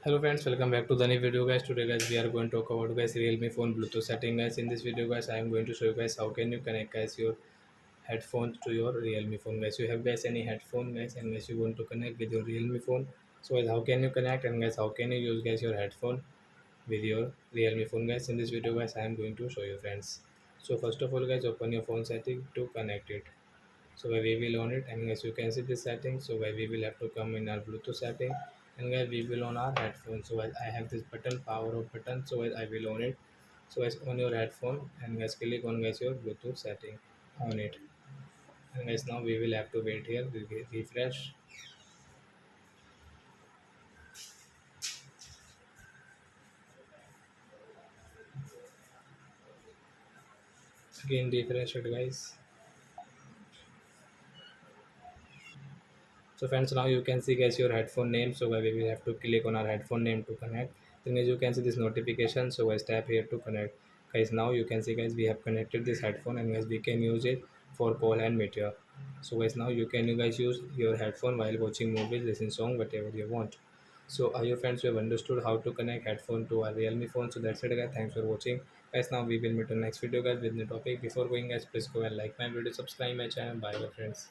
Hello friends, welcome back to the new video guys. Today guys we are going to talk about guys realme phone bluetooth setting guys. In this video guys I am going to show you guys how can you connect guys your headphones to your realme phone guys. You have guys any headphone guys and guys you want to connect with your realme phone. So guys how can you connect and guys how can you use guys your headphone with your realme phone guys. In this video guys I am going to show you friends. So first of all guys open your phone setting to connect it. So where we will on it and guys you can see this setting. So where we will have to come in our bluetooth setting and guys we will on our headphone. So guys I have this button, power off button, so guys I will on it. So guys on your headphone and guys click on guys your bluetooth setting on it. And guys now we will have to wait here. We will refresh. Again refresh it guys. So friends, now you can see guys your headphone name. So we will have to click on our headphone name to connect. Then as you can see this notification, so guys tap here to connect. Guys now you can see guys we have connected this headphone and guys we can use it for call and media. So guys now you can guys use your headphone while watching movies, listen song, whatever you want. So are your friends, you have understood how to connect headphone to a realme phone. So that's it guys, thanks for watching guys. Now we will meet on next video guys with new topic. Before going guys, please go and like my video, subscribe my channel. Bye bye friends.